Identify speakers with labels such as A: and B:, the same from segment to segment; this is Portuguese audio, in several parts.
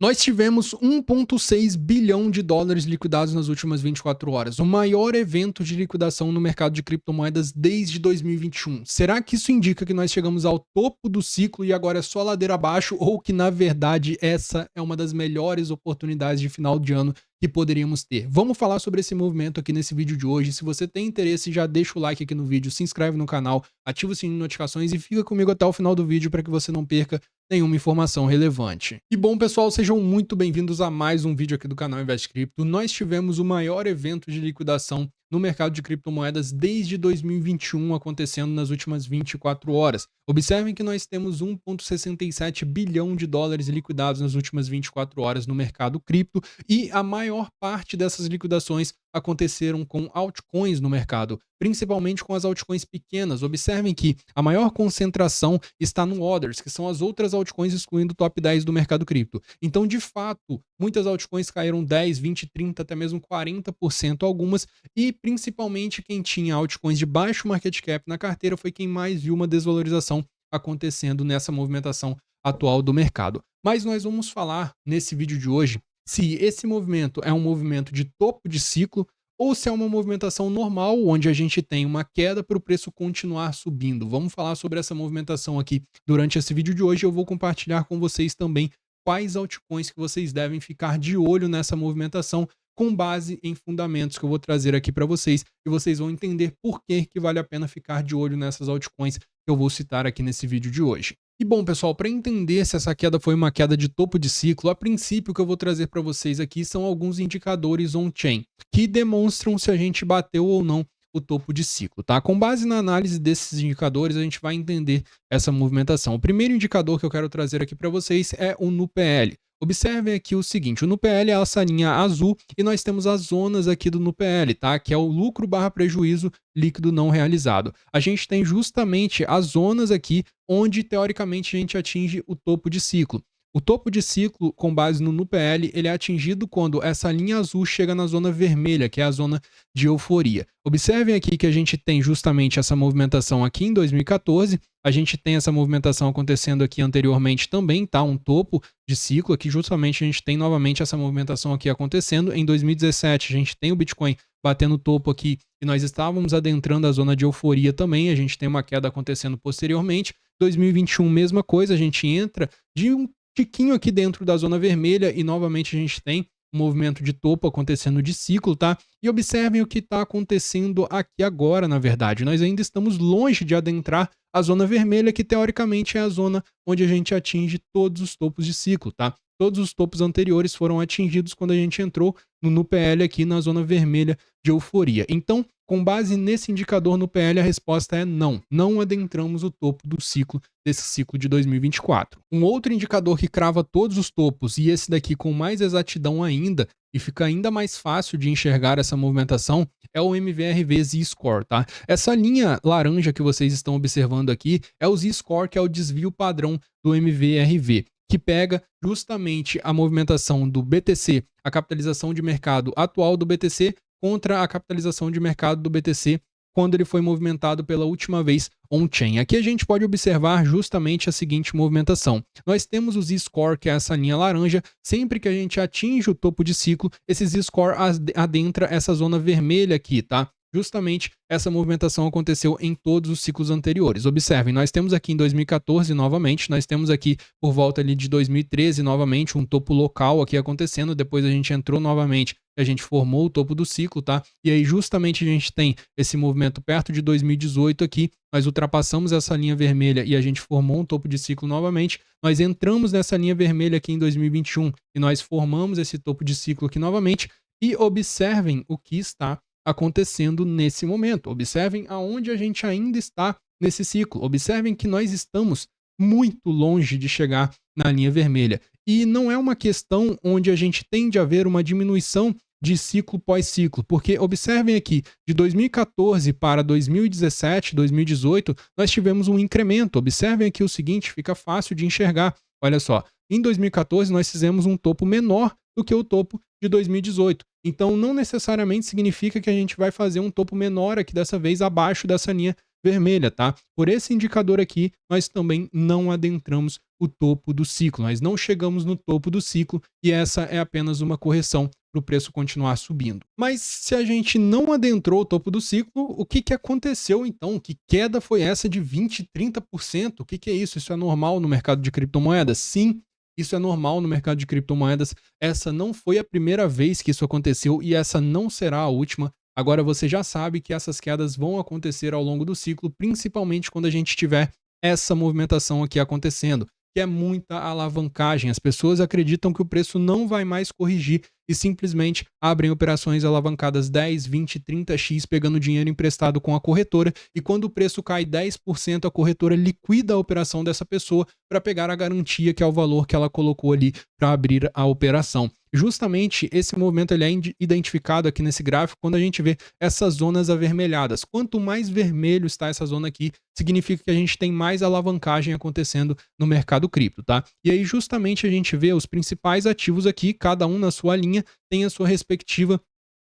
A: Nós tivemos 1,6 bilhão de dólares liquidados nas últimas 24 horas, o maior evento de liquidação no mercado de criptomoedas desde 2021. Será que isso indica que nós chegamos ao topo do ciclo e agora é só ladeira abaixo, ou que na verdade essa é uma das melhores oportunidades de final de ano que poderíamos ter? Vamos falar sobre esse movimento aqui nesse vídeo de hoje. Se você tem interesse, já deixa o like aqui no vídeo, se inscreve no canal, ativa o sininho de notificações e fica comigo até o final do vídeo para que você não perca nenhuma informação relevante. E bom, pessoal, sejam muito bem-vindos a mais um vídeo aqui do canal Invest Cripto. Nós tivemos o maior evento de liquidação no mercado de criptomoedas desde 2021 acontecendo nas últimas 24 horas. Observem que nós temos 1,67 bilhão de dólares liquidados nas últimas 24 horas no mercado cripto e a maior parte dessas liquidações aconteceram com altcoins no mercado, principalmente com as altcoins pequenas. Observem que a maior concentração está no Others, que são as outras altcoins excluindo o top 10 do mercado cripto. Então, de fato, muitas altcoins caíram 10, 20, 30, até mesmo 40% algumas, e principalmente quem tinha altcoins de baixo market cap na carteira foi quem mais viu uma desvalorização acontecendo nessa movimentação atual do mercado. Mas nós vamos falar nesse vídeo de hoje se esse movimento é um movimento de topo de ciclo ou se é uma movimentação normal, onde a gente tem uma queda para o preço continuar subindo. Vamos falar sobre essa movimentação aqui durante esse vídeo de hoje. Eu vou compartilhar com vocês também quais altcoins que vocês devem ficar de olho nessa movimentação com base em fundamentos que eu vou trazer aqui para vocês, e vocês vão entender por que vale a pena ficar de olho nessas altcoins que eu vou citar aqui nesse vídeo de hoje. E bom, pessoal, para entender se essa queda foi uma queda de topo de ciclo, a princípio o que eu vou trazer para vocês aqui são alguns indicadores on-chain que demonstram se a gente bateu ou não o topo de ciclo, tá? Com base na análise desses indicadores, a gente vai entender essa movimentação. O primeiro indicador que eu quero trazer aqui para vocês é o NUPL. Observem aqui o seguinte, o NUPL é essa linha azul e nós temos as zonas aqui do NUPL, tá? Que é o lucro barra prejuízo líquido não realizado. A gente tem justamente as zonas aqui onde teoricamente a gente atinge o topo de ciclo. O topo de ciclo, com base no NUPL, ele é atingido quando essa linha azul chega na zona vermelha, que é a zona de euforia. Observem aqui que a gente tem justamente essa movimentação aqui em 2014, a gente tem essa movimentação acontecendo aqui anteriormente também, tá? Um topo de ciclo aqui, justamente a gente tem novamente essa movimentação aqui acontecendo. Em 2017 a gente tem o Bitcoin batendo topo aqui e nós estávamos adentrando a zona de euforia também, a gente tem uma queda acontecendo posteriormente. 2021, mesma coisa, a gente entra de um tiquinho aqui dentro da zona vermelha e novamente a gente tem um movimento de topo acontecendo de ciclo, tá? E observem o que está acontecendo aqui agora, na verdade. Nós ainda estamos longe de adentrar a zona vermelha, que teoricamente é a zona onde a gente atinge todos os topos de ciclo, tá? Todos os topos anteriores foram atingidos quando a gente entrou no NUPL aqui na zona vermelha de euforia. Então, com base nesse indicador no PL, a resposta é não. Não adentramos o topo do ciclo, desse ciclo de 2024. Um outro indicador que crava todos os topos, e esse daqui com mais exatidão ainda, e fica ainda mais fácil de enxergar essa movimentação, é o MVRV Z-Score, tá? Essa linha laranja que vocês estão observando aqui é o Z-Score, que é o desvio padrão do MVRV, que pega justamente a movimentação do BTC, a capitalização de mercado atual do BTC, contra a capitalização de mercado do BTC quando ele foi movimentado pela última vez on-chain. Aqui a gente pode observar justamente a seguinte movimentação. Nós temos o Z-Score, que é essa linha laranja. Sempre que a gente atinge o topo de ciclo, esse Z-Score adentra essa zona vermelha aqui, tá? Justamente essa movimentação aconteceu em todos os ciclos anteriores. Observem, nós temos aqui em 2014 novamente, nós temos aqui por volta ali de 2013 novamente um topo local aqui acontecendo, depois a gente entrou novamente, a gente formou o topo do ciclo, tá? E aí justamente a gente tem esse movimento perto de 2018 aqui, nós ultrapassamos essa linha vermelha e a gente formou um topo de ciclo novamente, nós entramos nessa linha vermelha aqui em 2021 e nós formamos esse topo de ciclo aqui novamente, e observem o que está acontecendo nesse momento. Observem aonde a gente ainda está nesse ciclo. Observem que nós estamos muito longe de chegar na linha vermelha. E não é uma questão onde a gente tende a ver uma diminuição de ciclo pós-ciclo, porque observem aqui, de 2014 para 2017, 2018, nós tivemos um incremento. Observem aqui o seguinte, fica fácil de enxergar. Olha só, em 2014 nós fizemos um topo menor do que o topo de 2018. Então, não necessariamente significa que a gente vai fazer um topo menor aqui dessa vez abaixo dessa linha vermelha, tá? Por esse indicador aqui, nós também não adentramos o topo do ciclo, nós não chegamos no topo do ciclo e essa é apenas uma correção para o preço continuar subindo. Mas se a gente não adentrou o topo do ciclo, o que, que aconteceu então? Que queda foi essa de 20, 30%? O que, que é isso? Isso é normal no mercado de criptomoedas? Sim, isso é normal no mercado de criptomoedas. Essa não foi a primeira vez que isso aconteceu e essa não será a última. Agora você já sabe que essas quedas vão acontecer ao longo do ciclo, principalmente quando a gente tiver essa movimentação aqui acontecendo, que é muita alavancagem. As pessoas acreditam que o preço não vai mais corrigir e simplesmente abrem operações alavancadas 10, 20, 30x pegando dinheiro emprestado com a corretora e quando o preço cai 10%, a corretora liquida a operação dessa pessoa para pegar a garantia, que é o valor que ela colocou ali para abrir a operação. Justamente esse movimento ele é identificado aqui nesse gráfico quando a gente vê essas zonas avermelhadas. Quanto mais vermelho está essa zona aqui, significa que a gente tem mais alavancagem acontecendo no mercado cripto, tá? E aí justamente a gente vê os principais ativos aqui, cada um na sua linha, tem a sua respectiva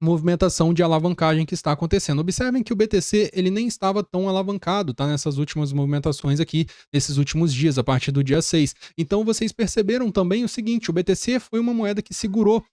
A: movimentação de alavancagem que está acontecendo. Observem que o BTC ele nem estava tão alavancado, tá? Nessas últimas movimentações aqui, nesses últimos dias, a partir do dia 6. Então vocês perceberam também o seguinte, o BTC foi uma moeda que segurou,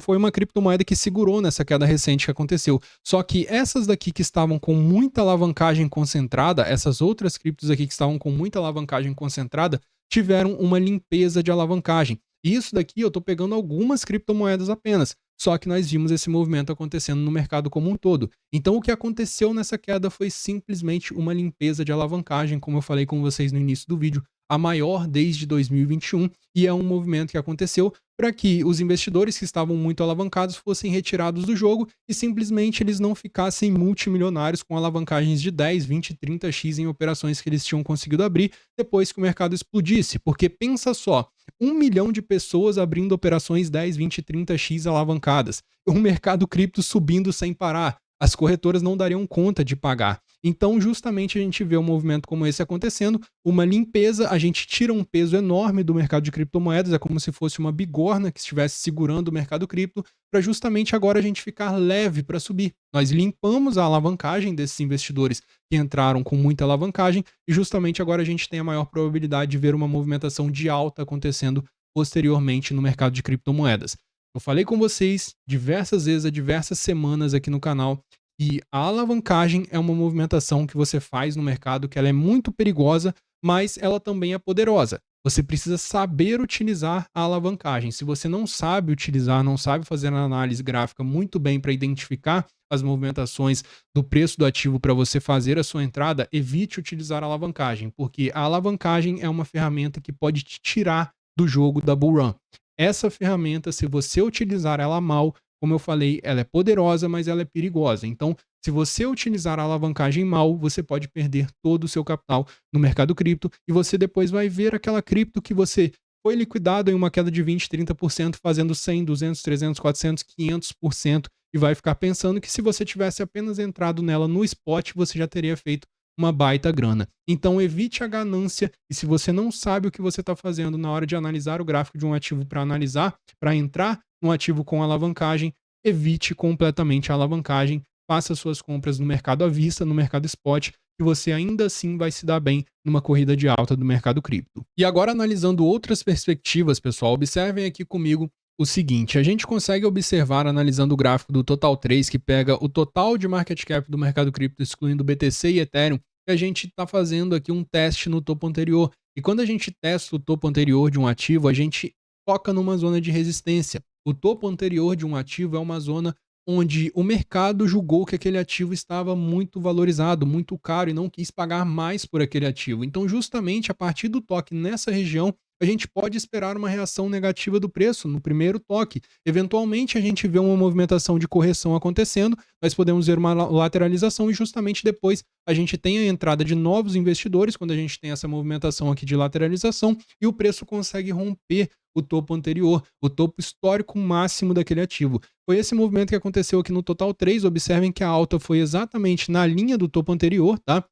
A: foi uma criptomoeda que segurou nessa queda recente que aconteceu. Só que essas daqui que estavam com muita alavancagem concentrada, essas outras criptos aqui que estavam com muita alavancagem concentrada, tiveram uma limpeza de alavancagem. E isso daqui eu estou pegando algumas criptomoedas apenas. Só que nós vimos esse movimento acontecendo no mercado como um todo. Então o que aconteceu nessa queda foi simplesmente uma limpeza de alavancagem, como eu falei com vocês no início do vídeo, a maior desde 2021, e é um movimento que aconteceu para que os investidores que estavam muito alavancados fossem retirados do jogo e simplesmente eles não ficassem multimilionários com alavancagens de 10, 20, 30x em operações que eles tinham conseguido abrir depois que o mercado explodisse. Porque pensa só, 1 milhão de pessoas abrindo operações 10, 20, 30x alavancadas, um mercado cripto subindo sem parar, as corretoras não dariam conta de pagar. Então, justamente a gente vê um movimento como esse acontecendo, uma limpeza, a gente tira um peso enorme do mercado de criptomoedas, é como se fosse uma bigorna que estivesse segurando o mercado cripto, para justamente agora a gente ficar leve para subir. Nós limpamos a alavancagem desses investidores que entraram com muita alavancagem e justamente agora a gente tem a maior probabilidade de ver uma movimentação de alta acontecendo posteriormente no mercado de criptomoedas. Eu falei com vocês diversas vezes, há diversas semanas aqui no canal, e a alavancagem é uma movimentação que você faz no mercado que ela é muito perigosa, mas ela também é poderosa. Você precisa saber utilizar a alavancagem. Se você não sabe utilizar, não sabe fazer a análise gráfica muito bem para identificar as movimentações do preço do ativo para você fazer a sua entrada, evite utilizar a alavancagem, porque a alavancagem é uma ferramenta que pode te tirar do jogo da bull run. Essa ferramenta, se você utilizar ela mal, como eu falei, ela é poderosa, mas ela é perigosa. Então, se você utilizar a alavancagem mal, você pode perder todo o seu capital no mercado cripto e você depois vai ver aquela cripto que você foi liquidado em uma queda de 20, 30%, fazendo 100, 200, 300, 400, 500% e vai ficar pensando que se você tivesse apenas entrado nela no spot, você já teria feito uma baita grana. Então evite a ganância e se você não sabe o que você está fazendo na hora de analisar o gráfico de um ativo para entrar no ativo com alavancagem, evite completamente a alavancagem, faça suas compras no mercado à vista, no mercado spot, e você ainda assim vai se dar bem numa corrida de alta do mercado cripto. E agora analisando outras perspectivas, pessoal, observem aqui comigo o seguinte, a gente consegue observar analisando o gráfico do Total 3, que pega o total de market cap do mercado cripto, excluindo BTC e Ethereum, que a gente está fazendo aqui um teste no topo anterior. E quando a gente testa o topo anterior de um ativo, a gente foca numa zona de resistência. O topo anterior de um ativo é uma zona onde o mercado julgou que aquele ativo estava muito valorizado, muito caro e não quis pagar mais por aquele ativo. Então, justamente a partir do toque nessa região, a gente pode esperar uma reação negativa do preço no primeiro toque. Eventualmente, a gente vê uma movimentação de correção acontecendo, nós podemos ver uma lateralização e justamente depois a gente tem a entrada de novos investidores, quando a gente tem essa movimentação aqui de lateralização e o preço consegue romper o topo anterior, o topo histórico máximo daquele ativo. Foi esse movimento que aconteceu aqui no Total 3, observem que a alta foi exatamente na linha do topo anterior, tá?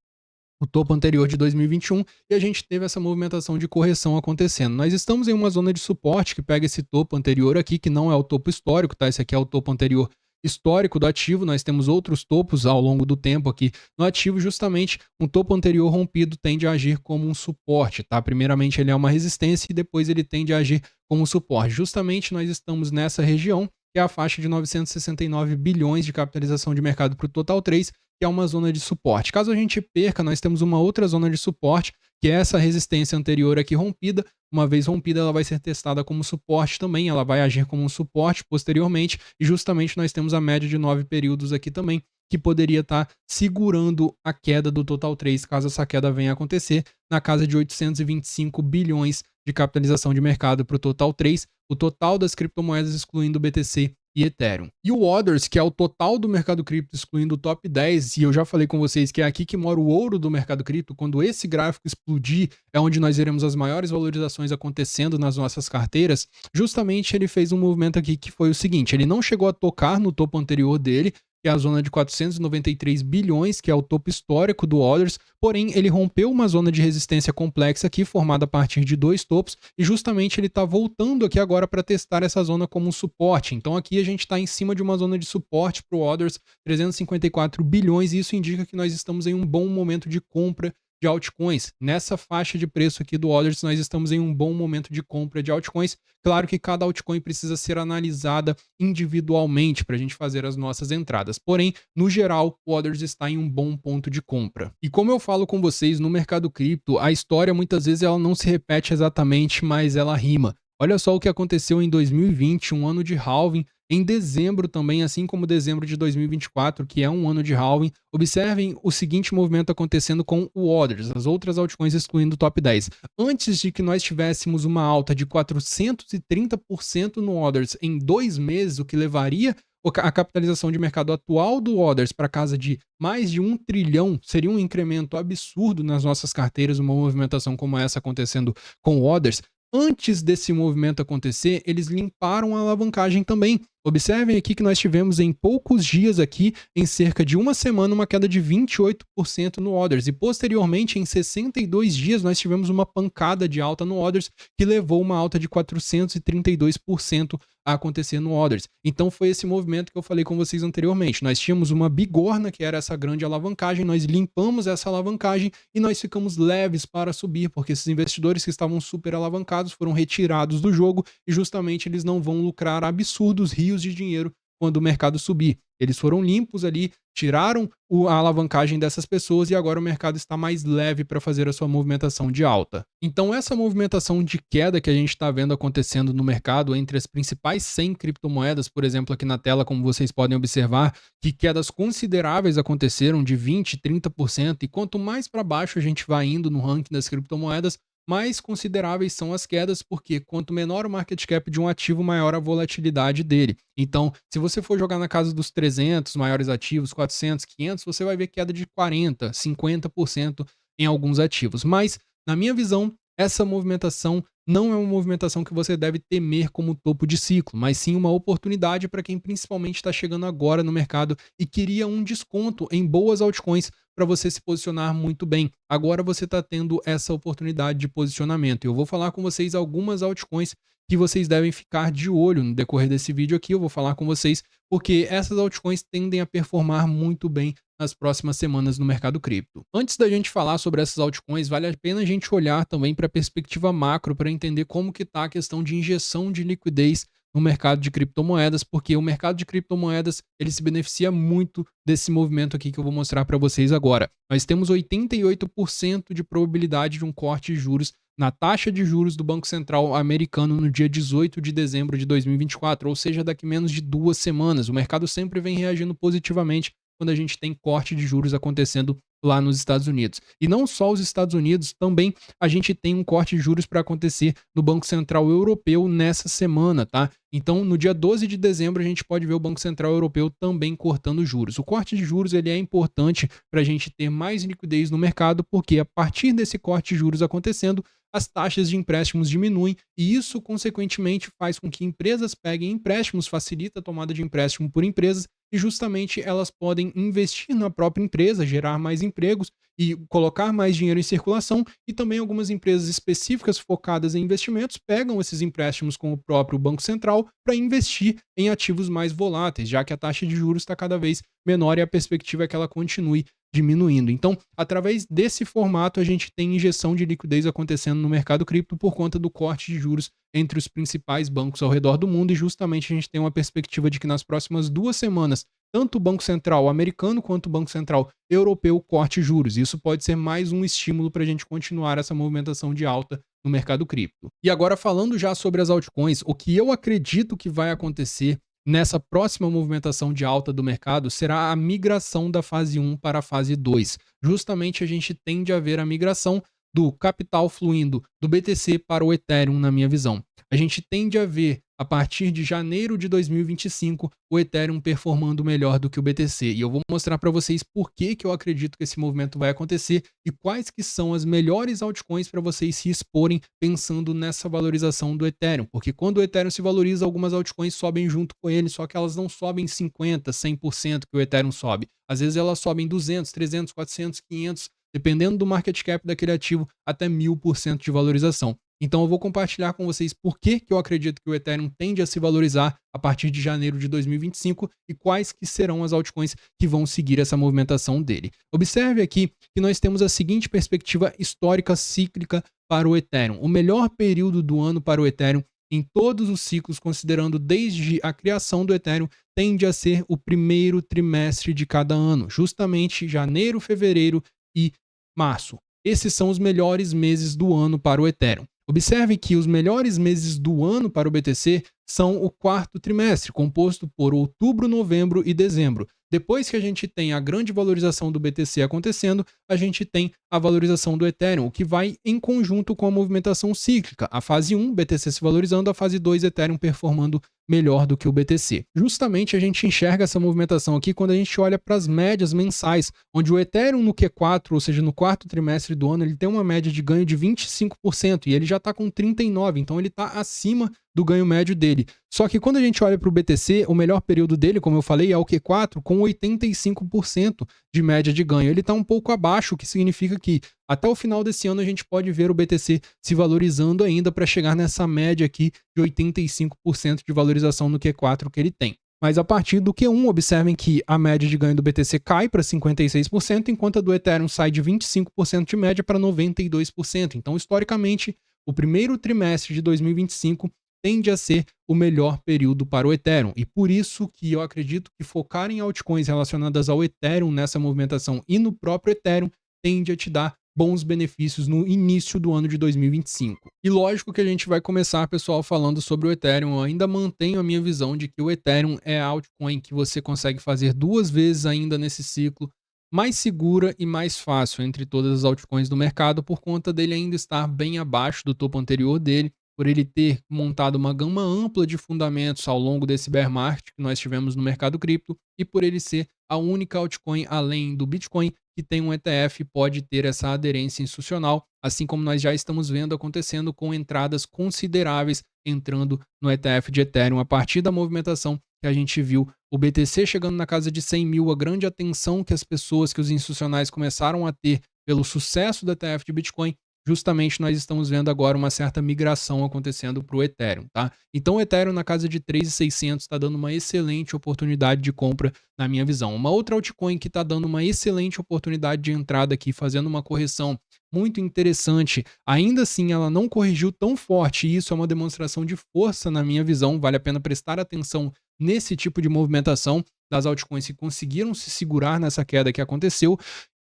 A: O topo anterior de 2021 e a gente teve essa movimentação de correção acontecendo. Nós estamos em uma zona de suporte que pega esse topo anterior aqui, que não é o topo histórico, tá? Esse aqui é o topo anterior histórico do ativo, nós temos outros topos ao longo do tempo aqui no ativo, justamente um topo anterior rompido tende a agir como um suporte, tá? Primeiramente ele é uma resistência e depois ele tende a agir como um suporte. Justamente nós estamos nessa região, que é a faixa de 969 bilhões de capitalização de mercado para o Total 3, que é uma zona de suporte. Caso a gente perca, nós temos uma outra zona de suporte, que é essa resistência anterior aqui rompida. Uma vez rompida, ela vai ser testada como suporte também, ela vai agir como um suporte posteriormente, e justamente nós temos a média de 9 períodos aqui também, que poderia estar segurando a queda do Total 3, caso essa queda venha a acontecer, na casa de 825 bilhões de capitalização de mercado para o Total 3, o total das criptomoedas excluindo o BTC e Ethereum. E o Others, que é o total do mercado cripto excluindo o top 10, e eu já falei com vocês que é aqui que mora o ouro do mercado cripto, quando esse gráfico explodir, é onde nós veremos as maiores valorizações acontecendo nas nossas carteiras. Justamente ele fez um movimento aqui que foi o seguinte, ele não chegou a tocar no topo anterior dele, que é a zona de 493 bilhões, que é o topo histórico do Others, porém ele rompeu uma zona de resistência complexa aqui, formada a partir de dois topos, e justamente ele está voltando aqui agora para testar essa zona como um suporte. Então aqui a gente está em cima de uma zona de suporte para o Others, 354 bilhões, e isso indica que nós estamos em um bom momento de compra de altcoins. Nessa faixa de preço aqui do Others, nós estamos em um bom momento de compra de altcoins. Claro que cada altcoin precisa ser analisada individualmente para a gente fazer as nossas entradas. Porém, no geral, o Others está em um bom ponto de compra. E como eu falo com vocês, no mercado cripto, a história muitas vezes ela não se repete exatamente, mas ela rima. Olha só o que aconteceu em 2020, um ano de halving. Em dezembro também, assim como dezembro de 2024, que é um ano de halving, observem o seguinte movimento acontecendo com o Others, as outras altcoins excluindo o top 10. Antes de que nós tivéssemos uma alta de 430% no Others em 2 meses, o que levaria a capitalização de mercado atual do Others para casa de mais de 1 trilhão, seria um incremento absurdo nas nossas carteiras, uma movimentação como essa acontecendo com o Others. Antes desse movimento acontecer, eles limparam a alavancagem também. Observem aqui que nós tivemos em poucos dias aqui, em cerca de uma semana, uma queda de 28% no Others. E posteriormente, em 62 dias, nós tivemos uma pancada de alta no Others, que levou uma alta de 432% a acontecer no Others. Então foi esse movimento que eu falei com vocês anteriormente. Nós tínhamos uma bigorna, que era essa grande alavancagem, nós limpamos essa alavancagem e nós ficamos leves para subir, porque esses investidores que estavam super alavancados foram retirados do jogo e justamente eles não vão lucrar absurdos rios de dinheiro quando o mercado subir. Eles foram limpos ali, tiraram a alavancagem dessas pessoas e agora o mercado está mais leve para fazer a sua movimentação de alta. Então essa movimentação de queda que a gente está vendo acontecendo no mercado entre as principais 100 criptomoedas, por exemplo, aqui na tela, como vocês podem observar, que quedas consideráveis aconteceram de 20%, 30%, e quanto mais para baixo a gente vai indo no ranking das criptomoedas, mais consideráveis são as quedas, porque quanto menor o market cap de um ativo, maior a volatilidade dele. Então, se você for jogar na casa dos 300 maiores ativos, 400, 500, você vai ver queda de 40%, 50% em alguns ativos. Mas, na minha visão, essa movimentação não é uma movimentação que você deve temer como topo de ciclo, mas sim uma oportunidade para quem principalmente está chegando agora no mercado e queria um desconto em boas altcoins para você se posicionar muito bem. Agora você está tendo essa oportunidade de posicionamento. Eu vou falar com vocês algumas altcoins que vocês devem ficar de olho no decorrer desse vídeo aqui. Eu vou falar com vocês porque essas altcoins tendem a performar muito bem nas próximas semanas no mercado cripto. Antes da gente falar sobre essas altcoins, vale a pena a gente olhar também para a perspectiva macro para entender como que está a questão de injeção de liquidez no mercado de criptomoedas, porque o mercado de criptomoedas ele se beneficia muito desse movimento aqui que eu vou mostrar para vocês agora. Nós temos 88% de probabilidade de um corte de juros na taxa de juros do Banco Central americano no dia 18 de dezembro de 2024, ou seja, daqui menos de 2 semanas. O mercado sempre vem reagindo positivamente quando a gente tem corte de juros acontecendo lá nos Estados Unidos. E não só os Estados Unidos, também a gente tem um corte de juros para acontecer no Banco Central Europeu nessa semana, tá? Então, no dia 12 de dezembro, a gente pode ver o Banco Central Europeu também cortando juros. O corte de juros ele é importante para a gente ter mais liquidez no mercado, porque a partir desse corte de juros acontecendo, as taxas de empréstimos diminuem e isso, consequentemente, faz com que empresas peguem empréstimos, facilita a tomada de empréstimo por empresas e justamente elas podem investir na própria empresa, gerar mais empregos e colocar mais dinheiro em circulação, e também algumas empresas específicas focadas em investimentos pegam esses empréstimos com o próprio Banco Central para investir em ativos mais voláteis, já que a taxa de juros está cada vez menor e a perspectiva é que ela continue diminuindo. Então, através desse formato, a gente tem injeção de liquidez acontecendo no mercado cripto por conta do corte de juros entre os principais bancos ao redor do mundo, e justamente a gente tem uma perspectiva de que nas próximas 2 semanas, tanto o Banco Central americano quanto o Banco Central europeu corte juros. Isso pode ser mais um estímulo para a gente continuar essa movimentação de alta no mercado cripto. E agora, falando já sobre as altcoins, o que eu acredito que vai acontecer nessa próxima movimentação de alta do mercado será a migração da fase 1 para a fase 2. Justamente a gente tende a ver a migração do capital fluindo do BTC para o Ethereum, na minha visão. A gente tende a ver, a partir de janeiro de 2025, o Ethereum performando melhor do que o BTC. E eu vou mostrar para vocês por que eu acredito que esse movimento vai acontecer e quais que são as melhores altcoins para vocês se exporem pensando nessa valorização do Ethereum. Porque quando o Ethereum se valoriza, algumas altcoins sobem junto com ele, só que elas não sobem 50%, 100% que o Ethereum sobe. Às vezes elas sobem 200, 300, 400, 500, dependendo do market cap daquele ativo, até 1000% de valorização. Então eu vou compartilhar com vocês por que eu acredito que o Ethereum tende a se valorizar a partir de janeiro de 2025 e quais que serão as altcoins que vão seguir essa movimentação dele. Observe aqui que nós temos a seguinte perspectiva histórica cíclica para o Ethereum. O melhor período do ano para o Ethereum em todos os ciclos, considerando desde a criação do Ethereum, tende a ser o primeiro trimestre de cada ano, justamente janeiro, fevereiro e março. Esses são os melhores meses do ano para o Ethereum. Observe que os melhores meses do ano para o BTC são o quarto trimestre, composto por outubro, novembro e dezembro. Depois que a gente tem a grande valorização do BTC acontecendo, a gente tem a valorização do Ethereum, o que vai em conjunto com a movimentação cíclica. A fase 1, BTC se valorizando, a fase 2, Ethereum performando melhor do que o BTC. Justamente a gente enxerga essa movimentação aqui quando a gente olha para as médias mensais, onde o Ethereum no Q4, ou seja, no quarto trimestre do ano, ele tem uma média de ganho de 25% e ele já está com 39%, então ele está acima do ganho médio dele. Só que quando a gente olha para o BTC, o melhor período dele, como eu falei, é o Q4, com 85% de média de ganho. Ele está um pouco abaixo, o que significa que até o final desse ano a gente pode ver o BTC se valorizando ainda para chegar nessa média aqui de 85% de valorização no Q4 que ele tem. Mas a partir do Q1, observem que a média de ganho do BTC cai para 56%, enquanto a do Ethereum sai de 25% de média para 92%. Então, historicamente, o primeiro trimestre de 2025 tende a ser o melhor período para o Ethereum. E por isso que eu acredito que focar em altcoins relacionadas ao Ethereum nessa movimentação e no próprio Ethereum tende a te dar bons benefícios no início do ano de 2025. E lógico que a gente vai começar, pessoal, falando sobre o Ethereum. Eu ainda mantenho a minha visão de que o Ethereum é a altcoin que você consegue fazer 2 vezes ainda nesse ciclo, mais segura e mais fácil entre todas as altcoins do mercado, por conta dele ainda estar bem abaixo do topo anterior dele, por ele ter montado uma gama ampla de fundamentos ao longo desse bear market que nós tivemos no mercado cripto, e por ele ser a única altcoin além do Bitcoin que tem um ETF e pode ter essa aderência institucional, assim como nós já estamos vendo acontecendo com entradas consideráveis entrando no ETF de Ethereum a partir da movimentação que a gente viu o BTC chegando na casa de 100 mil, a grande atenção que as pessoas, que os institucionais começaram a ter pelo sucesso do ETF de Bitcoin. Justamente nós estamos vendo agora uma certa migração acontecendo para o Ethereum, tá? Então o Ethereum na casa de 3.600 está dando uma excelente oportunidade de compra na minha visão. Uma outra altcoin que está dando uma excelente oportunidade de entrada aqui, fazendo uma correção muito interessante, ainda assim ela não corrigiu tão forte, e isso é uma demonstração de força na minha visão, vale a pena prestar atenção nesse tipo de movimentação das altcoins que conseguiram se segurar nessa queda que aconteceu,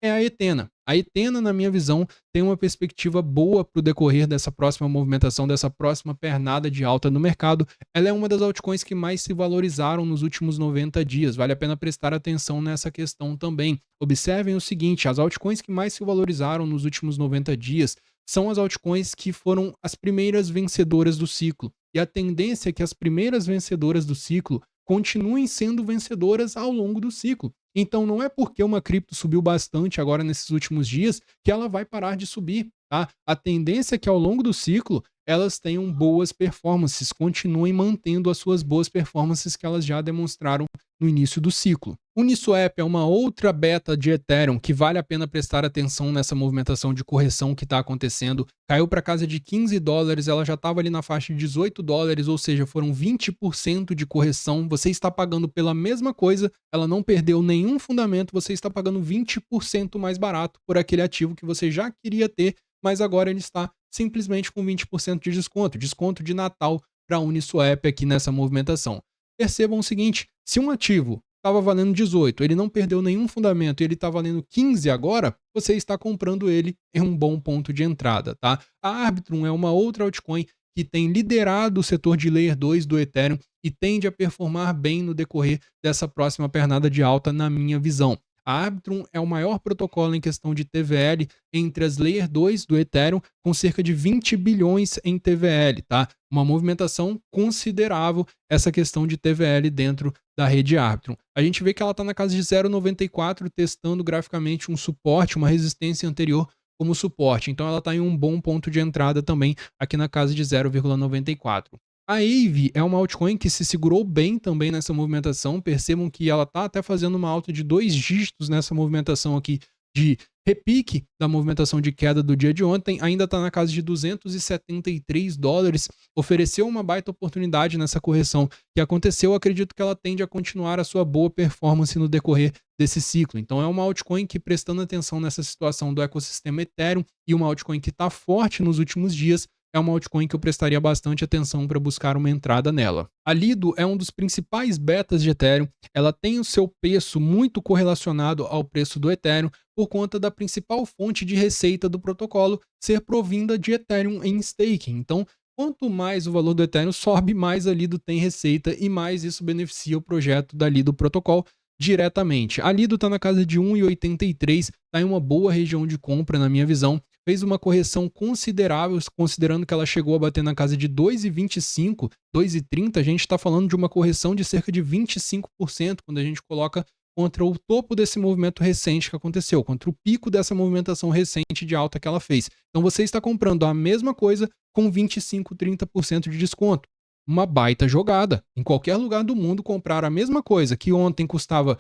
A: é a Ethena. A Ethena, na minha visão, tem uma perspectiva boa para o decorrer dessa próxima movimentação, dessa próxima pernada de alta no mercado. Ela é uma das altcoins que mais se valorizaram nos últimos 90 dias. Vale a pena prestar atenção nessa questão também. Observem o seguinte, as altcoins que mais se valorizaram nos últimos 90 dias são as altcoins que foram as primeiras vencedoras do ciclo. E a tendência é que as primeiras vencedoras do ciclo continuem sendo vencedoras ao longo do ciclo. Então não é porque uma cripto subiu bastante agora nesses últimos dias que ela vai parar de subir, tá? A tendência é que ao longo do ciclo elas tenham boas performances, continuem mantendo as suas boas performances que elas já demonstraram no início do ciclo. Uniswap é uma outra beta de Ethereum que vale a pena prestar atenção nessa movimentação de correção que está acontecendo. Caiu para casa de 15 dólares, ela já estava ali na faixa de 18 dólares, ou seja, foram 20% de correção. Você está pagando pela mesma coisa, ela não perdeu nenhum fundamento, você está pagando 20% mais barato por aquele ativo que você já queria ter, mas agora ele está simplesmente com 20% de desconto, desconto de Natal para a Uniswap aqui nessa movimentação. Percebam o seguinte, se um ativo estava valendo 18, ele não perdeu nenhum fundamento e ele está valendo 15 agora, você está comprando ele em um bom ponto de entrada, tá? A Arbitrum é uma outra altcoin que tem liderado o setor de Layer 2 do Ethereum e tende a performar bem no decorrer dessa próxima pernada de alta, na minha visão. A Arbitrum é o maior protocolo em questão de TVL entre as Layer 2 do Ethereum, com cerca de 20 bilhões em TVL, tá? Uma movimentação considerável essa questão de TVL dentro da rede Arbitrum. A gente vê que ela está na casa de 0,94, testando graficamente um suporte, uma resistência anterior como suporte. Então ela está em um bom ponto de entrada também aqui na casa de 0,94. A Aave é uma altcoin que se segurou bem também nessa movimentação. Percebam que ela está até fazendo uma alta de 2 dígitos nessa movimentação aqui de repique da movimentação de queda do dia de ontem. Ainda está na casa de 273 dólares. Ofereceu uma baita oportunidade nessa correção que aconteceu. Acredito que ela tende a continuar a sua boa performance no decorrer desse ciclo. Então é uma altcoin que, prestando atenção nessa situação do ecossistema Ethereum e uma altcoin que está forte nos últimos dias, é uma altcoin que eu prestaria bastante atenção para buscar uma entrada nela. A Lido é um dos principais betas de Ethereum, ela tem o seu preço muito correlacionado ao preço do Ethereum por conta da principal fonte de receita do protocolo ser provinda de Ethereum em staking. Então, quanto mais o valor do Ethereum sobe, mais a Lido tem receita e mais isso beneficia o projeto da Lido Protocol diretamente. A Lido está na casa de 1,83, está em uma boa região de compra na minha visão. Fez uma correção considerável, considerando que ela chegou a bater na casa de 2,25, 2,30, a gente está falando de uma correção de cerca de 25% quando a gente coloca contra o topo desse movimento recente que aconteceu, contra o pico dessa movimentação recente de alta que ela fez. Então você está comprando a mesma coisa com 25, 30% de desconto. Uma baita jogada. Em qualquer lugar do mundo, comprar a mesma coisa que ontem custava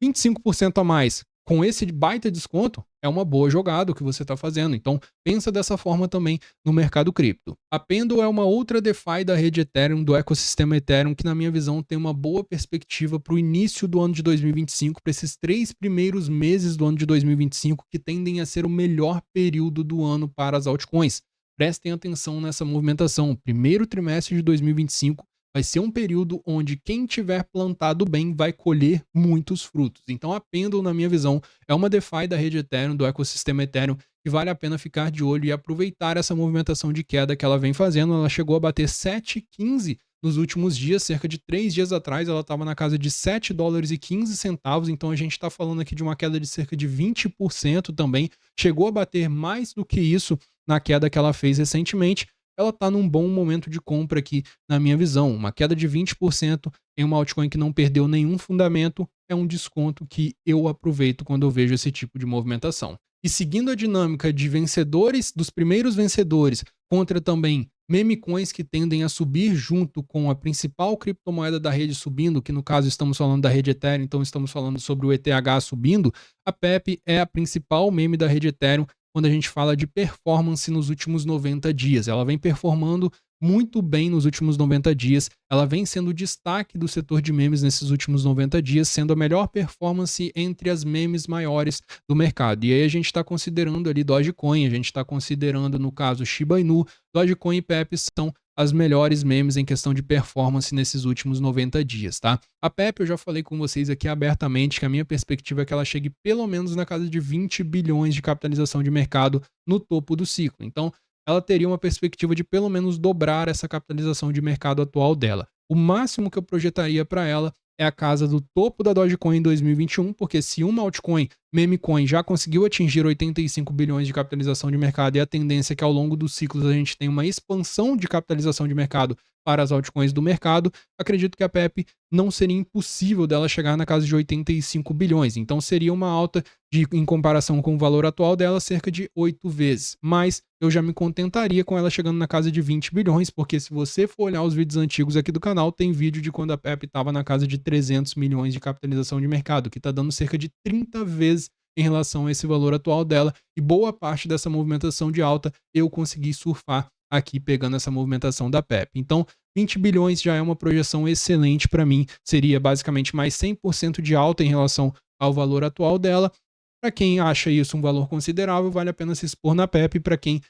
A: 25% a mais com esse baita desconto é uma boa jogada o que você está fazendo. Então, pensa dessa forma também no mercado cripto. A Pendle é uma outra DeFi da rede Ethereum, do ecossistema Ethereum, que na minha visão tem uma boa perspectiva para o início do ano de 2025, para esses 3 primeiros meses do ano de 2025, que tendem a ser o melhor período do ano para as altcoins. Prestem atenção nessa movimentação. O primeiro trimestre de 2025 vai ser um período onde quem tiver plantado bem vai colher muitos frutos. Então a Pendle, na minha visão, é uma DeFi da rede Ethereum, do ecossistema Ethereum, que vale a pena ficar de olho e aproveitar essa movimentação de queda que ela vem fazendo. Ela chegou a bater 7,15 nos últimos dias, cerca de 3 dias atrás ela estava na casa de 7 dólares e 15 centavos, então a gente está falando aqui de uma queda de cerca de 20% também. Chegou a bater mais do que isso na queda que ela fez recentemente. Ela está num bom momento de compra aqui, na minha visão. Uma queda de 20% em uma altcoin que não perdeu nenhum fundamento é um desconto que eu aproveito quando eu vejo esse tipo de movimentação. E seguindo a dinâmica de vencedores, dos primeiros vencedores, contra também meme coins que tendem a subir junto com a principal criptomoeda da rede subindo, que no caso estamos falando da rede Ethereum, então estamos falando sobre o ETH subindo, a PEP é a principal meme da rede Ethereum quando a gente fala de performance nos últimos 90 dias. Ela vem performando muito bem nos últimos 90 dias, ela vem sendo o destaque do setor de memes nesses últimos 90 dias, sendo a melhor performance entre as memes maiores do mercado. E aí a gente está considerando ali Dogecoin, a gente está considerando, no caso, Shiba Inu, Dogecoin e Pepe são as melhores memes em questão de performance nesses últimos 90 dias, tá? A Pepe, eu já falei com vocês aqui abertamente que a minha perspectiva é que ela chegue pelo menos na casa de 20 bilhões de capitalização de mercado no topo do ciclo. Então, ela teria uma perspectiva de pelo menos dobrar essa capitalização de mercado atual dela. O máximo que eu projetaria para ela é a casa do topo da Dogecoin em 2021, porque se uma altcoin, memecoin, já conseguiu atingir 85 bilhões de capitalização de mercado e a tendência é que ao longo dos ciclos a gente tenha uma expansão de capitalização de mercado para as altcoins do mercado, acredito que a PEP não seria impossível dela chegar na casa de 85 bilhões. Então seria uma alta em comparação com o valor atual dela, cerca de 8 vezes. Mas eu já me contentaria com ela chegando na casa de 20 bilhões, porque se você for olhar os vídeos antigos aqui do canal, tem vídeo de quando a PEP estava na casa de 300 milhões de capitalização de mercado, que está dando cerca de 30 vezes em relação a esse valor atual dela, e boa parte dessa movimentação de alta eu consegui surfar aqui pegando essa movimentação da PEP. Então, 20 bilhões já é uma projeção excelente para mim, seria basicamente mais 100% de alta em relação ao valor atual dela. Para quem acha isso um valor considerável, vale a pena se expor na PEP. Para quem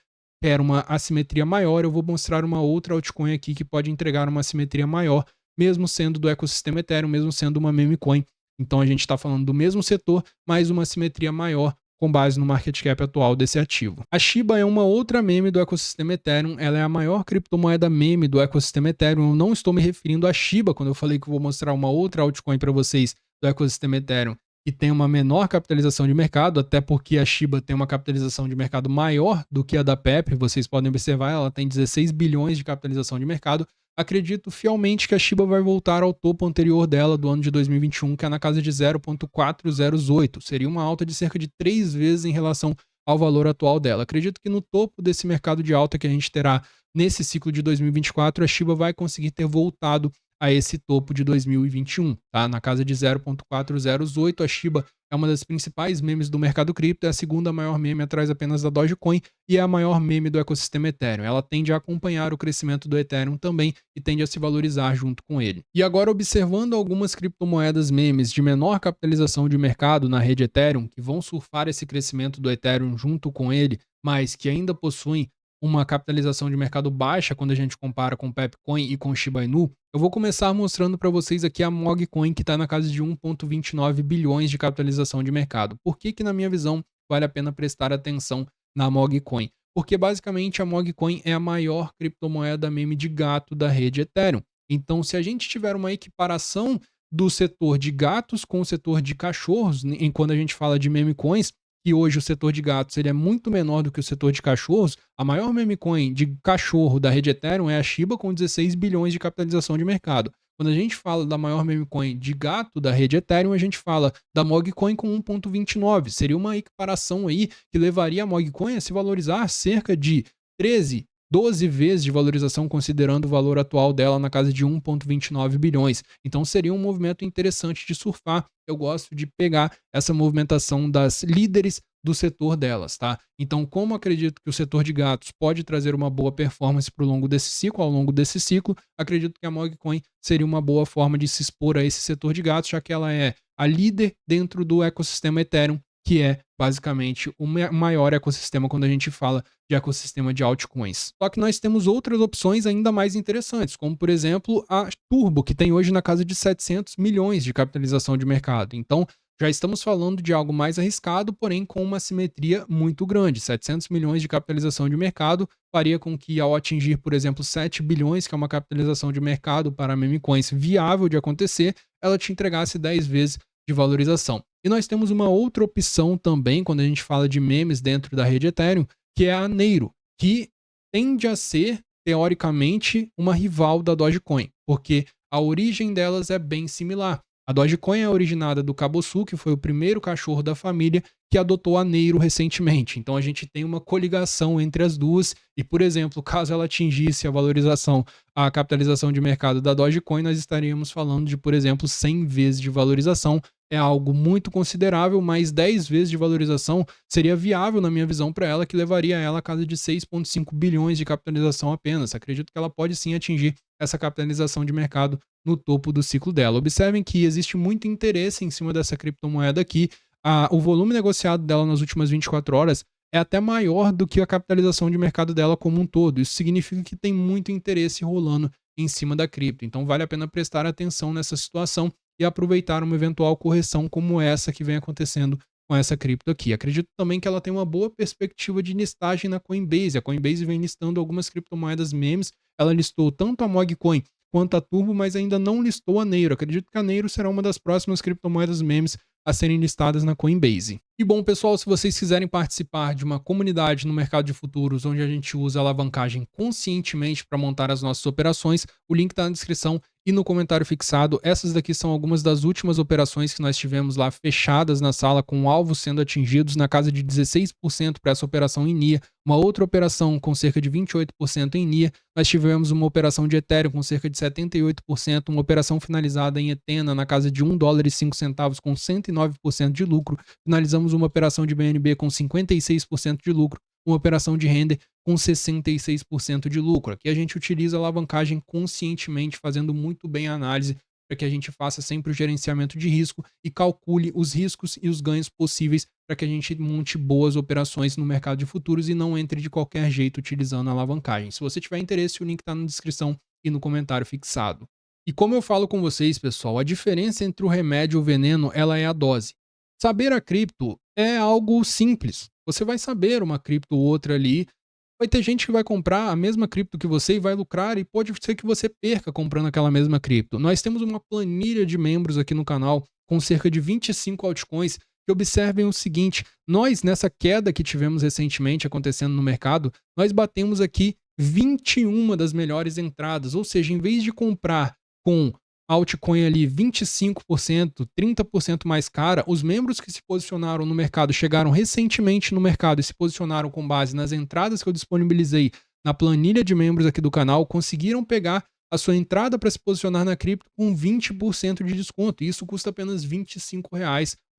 A: quer uma assimetria maior, eu vou mostrar uma outra altcoin aqui que pode entregar uma assimetria maior, mesmo sendo do ecossistema Ethereum, mesmo sendo uma meme coin. Então a gente está falando do mesmo setor, mas uma assimetria maior com base no market cap atual desse ativo. A Shiba é uma outra meme do ecossistema Ethereum, ela é a maior criptomoeda meme do ecossistema Ethereum. Eu não estou me referindo a Shiba quando eu falei que eu vou mostrar uma outra altcoin para vocês do ecossistema Ethereum que tem uma menor capitalização de mercado, até porque a Shiba tem uma capitalização de mercado maior do que a da PEP, vocês podem observar, ela tem 16 bilhões de capitalização de mercado. Acredito fielmente que a Shiba vai voltar ao topo anterior dela do ano de 2021, que é na casa de 0,408. Seria uma alta de cerca de 3 vezes em relação ao valor atual dela. Acredito que no topo desse mercado de alta que a gente terá nesse ciclo de 2024, a Shiba vai conseguir ter voltado a esse topo de 2021, tá? Na casa de 0,408, a Shiba é uma das principais memes do mercado cripto, é a segunda maior meme atrás apenas da Dogecoin e é a maior meme do ecossistema Ethereum. Ela tende a acompanhar o crescimento do Ethereum também e tende a se valorizar junto com ele. E agora, observando algumas criptomoedas memes de menor capitalização de mercado na rede Ethereum, que vão surfar esse crescimento do Ethereum junto com ele, mas que ainda possuem uma capitalização de mercado baixa quando a gente compara com Pepcoin e com Shiba Inu, eu vou começar mostrando para vocês aqui a Mogcoin, que está na casa de 1,29 bilhões de capitalização de mercado. Por que que, na minha visão, vale a pena prestar atenção na Mogcoin? Porque, basicamente, a Mogcoin é a maior criptomoeda meme de gato da rede Ethereum. Então, se a gente tiver uma equiparação do setor de gatos com o setor de cachorros, quando a gente fala de meme coins, que hoje o setor de gatos ele é muito menor do que o setor de cachorros, a maior meme coin de cachorro da rede Ethereum é a Shiba, com 16 bilhões de capitalização de mercado. Quando a gente fala da maior meme coin de gato da rede Ethereum, a gente fala da Mogcoin com 1,29. Seria uma equiparação aí que levaria a Mogcoin a se valorizar cerca de 13, 12 vezes de valorização, considerando o valor atual dela na casa de 1,29 bilhões. Então seria um movimento interessante de surfar. Eu gosto de pegar essa movimentação das líderes do setor delas, tá? Então, como acredito que o setor de gatos pode trazer uma boa performance ao longo desse ciclo, acredito que a Mogcoin seria uma boa forma de se expor a esse setor de gatos, já que ela é a líder dentro do ecossistema Ethereum, que é basicamente o maior ecossistema quando a gente fala de ecossistema de altcoins. Só que nós temos outras opções ainda mais interessantes, como por exemplo a Turbo, que tem hoje na casa de 700 milhões de capitalização de mercado. Então já estamos falando de algo mais arriscado, porém com uma simetria muito grande. 700 milhões de capitalização de mercado faria com que, ao atingir, por exemplo, 7 bilhões, que é uma capitalização de mercado para meme coins viável de acontecer, ela te entregasse 10 vezes de valorização. E nós temos uma outra opção também, quando a gente fala de memes dentro da rede Ethereum, que é a Neiro, que tende a ser, teoricamente, uma rival da Dogecoin, porque a origem delas é bem similar. A Dogecoin é originada do Caboçu, que foi o primeiro cachorro da família que adotou a Neiro recentemente. Então a gente tem uma coligação entre as duas e, por exemplo, caso ela atingisse a valorização, a capitalização de mercado da Dogecoin, nós estaríamos falando de, por exemplo, 100 vezes de valorização. É algo muito considerável, mas 10 vezes de valorização seria viável, na minha visão, para ela, que levaria ela a casa de 6,5 bilhões de capitalização apenas. Acredito que ela pode sim atingir essa capitalização de mercado no topo do ciclo dela. Observem que existe muito interesse em cima dessa criptomoeda aqui. O volume negociado dela nas últimas 24 horas é até maior do que a capitalização de mercado dela como um todo. Isso significa que tem muito interesse rolando em cima da cripto. Então vale a pena prestar atenção nessa situação e aproveitar uma eventual correção como essa que vem acontecendo com essa cripto aqui. Acredito também que ela tem uma boa perspectiva de listagem na Coinbase. A Coinbase vem listando algumas criptomoedas memes. Ela listou tanto a Mogcoin quanto a Turbo, mas ainda não listou a Neiro. Acredito que a Neiro será uma das próximas criptomoedas memes a serem listadas na Coinbase. E bom, pessoal, se vocês quiserem participar de uma comunidade no mercado de futuros onde a gente usa alavancagem conscientemente para montar as nossas operações, o link está na descrição e no comentário fixado. Essas daqui são algumas das últimas operações que nós tivemos lá fechadas na sala, com alvos sendo atingidos na casa de 16% para essa operação em NIA, uma outra operação com cerca de 28% em NIA, nós tivemos uma operação de Ethereum com cerca de 78%, uma operação finalizada em Ethena na casa de $1,05 com 109% de lucro, finalizamos uma operação de BNB com 56% de lucro, uma operação de Render com 66% de lucro. Aqui a gente utiliza a alavancagem conscientemente, fazendo muito bem a análise para que a gente faça sempre o gerenciamento de risco e calcule os riscos e os ganhos possíveis para que a gente monte boas operações no mercado de futuros e não entre de qualquer jeito utilizando a alavancagem. Se você tiver interesse, o link está na descrição e no comentário fixado. E como eu falo com vocês, pessoal, a diferença entre o remédio e o veneno, ela é a dose. Saber a cripto é algo simples. Você vai saber uma cripto ou outra ali. Vai ter gente que vai comprar a mesma cripto que você e vai lucrar, e pode ser que você perca comprando aquela mesma cripto. Nós temos uma planilha de membros aqui no canal com cerca de 25 altcoins que observem o seguinte: nós, nessa queda que tivemos recentemente acontecendo no mercado, nós batemos aqui 21 das melhores entradas, ou seja, em vez de comprar com altcoin ali 25%, 30% mais cara, os membros que se posicionaram no mercado, chegaram recentemente no mercado e se posicionaram com base nas entradas que eu disponibilizei na planilha de membros aqui do canal, conseguiram pegar a sua entrada para se posicionar na cripto com 20% de desconto. E isso custa apenas R$ 25,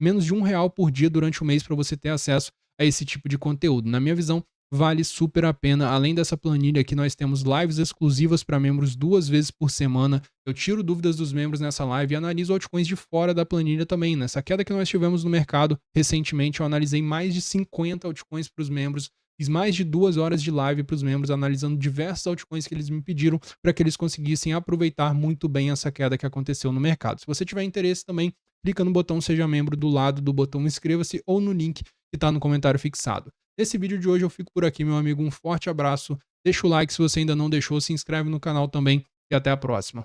A: menos de R$ 1 por dia durante o mês para você ter acesso a esse tipo de conteúdo. Na minha visão, vale super a pena. Além dessa planilha aqui, nós temos lives exclusivas para membros 2 vezes por semana. Eu tiro dúvidas dos membros nessa live e analiso altcoins de fora da planilha também. Nessa queda que nós tivemos no mercado recentemente, eu analisei mais de 50 altcoins para os membros. Fiz mais de 2 horas de live para os membros, analisando diversos altcoins que eles me pediram para que eles conseguissem aproveitar muito bem essa queda que aconteceu no mercado. Se você tiver interesse também, clica no botão Seja Membro do lado do botão Inscreva-se ou no link que está no comentário fixado. Nesse vídeo de hoje eu fico por aqui, meu amigo. Um forte abraço. Deixa o like se você ainda não deixou, se inscreve no canal também e até a próxima.